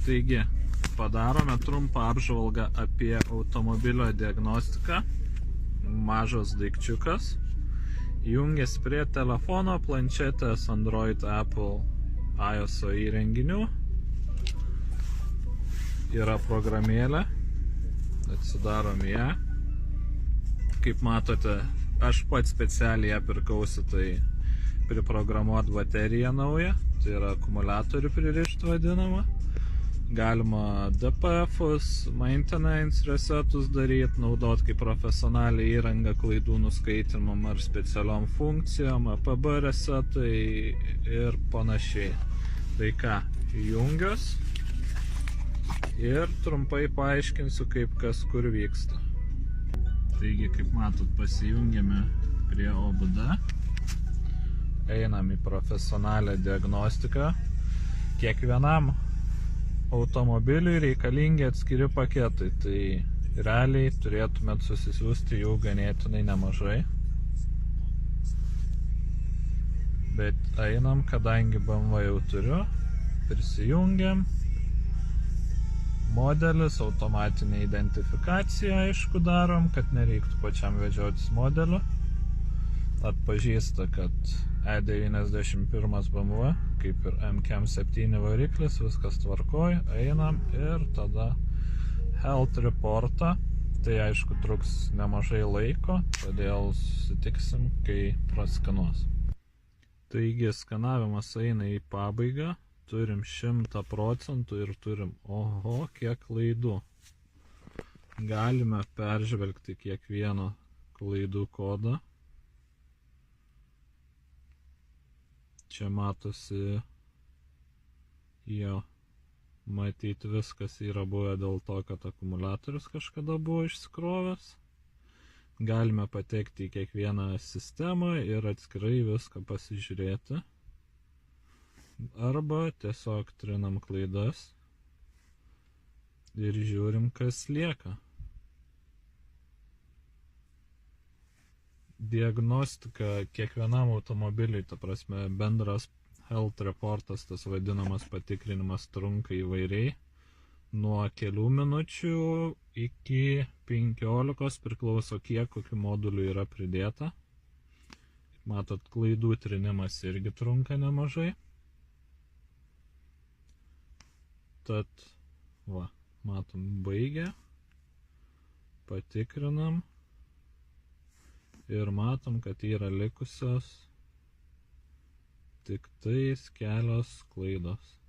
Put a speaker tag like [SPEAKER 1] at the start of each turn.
[SPEAKER 1] Taigi, padarome trumpą apžvalgą apie automobilio diagnostiką. Mažas daikčiukas. Jungiasi prie telefono, planšetės, Android, Apple, iOS įrenginių. Yra programėlė. Atsidarom ją. Kaip matote, aš pats specialiai ją pirkausi, tai priprogramuot bateriją naują. Tai yra akumuliatorių pririšti vadinama. Galima DPF-us, maintenance resetus daryti, naudoti kaip profesionalią įrangą klaidų nuskaitimam ar specialiom funkcijom, APB resetai ir panašiai. Tai ką, jungiuos ir trumpai paaiškinsiu, kaip kas kur vyksta. Taigi, kaip matot, pasijungiame prie OBD, einam į profesionalią diagnostiką. Kiekvienam automobiliui reikalingi atskiri paketai, tai realiai turėtumėt susisiųsti jų ganėtinai nemažai. Bet einam, kadangi BMW jau turiu, prisijungiam. Modelis, automatinė identifikacija, aišku, darom, kad nereiktų pačiam vedžiotis modeliu. Atpažįsta, kad E91 BMW, kaip ir MKM7 variklis, viskas tvarkoj, einam ir tada Health Reportą. Tai aišku truks nemažai laiko, todėl susitiksim, kai praskanuos. Taigi skanavimas eina į pabaigą, turim 100% ir turim, oho, kiek klaidų. Galime peržvelgti kiekvieno klaidų kodą. Čia matosi, jo, matyti viskas yra buvę dėl to, kad akumuliatorius kažkada buvo išsikrovęs. Galime patekti į kiekvieną sistemą ir atskirai viską pasižiūrėti. Arba tiesiog trinam klaidas ir žiūrim, kas lieka. Diagnostika kiekvienam automobiliui, ta prasme, bendras health reportas, tas vadinamas patikrinimas, trunka įvairiai. Nuo kelių minučių iki 15 priklauso kiek kokių modulių yra pridėta. Matot, klaidų trinimas irgi trunka nemažai. Tad, va, matom, baigė. Patikrinam. Ir matom, kad yra likusios tik tais kelios klaidos.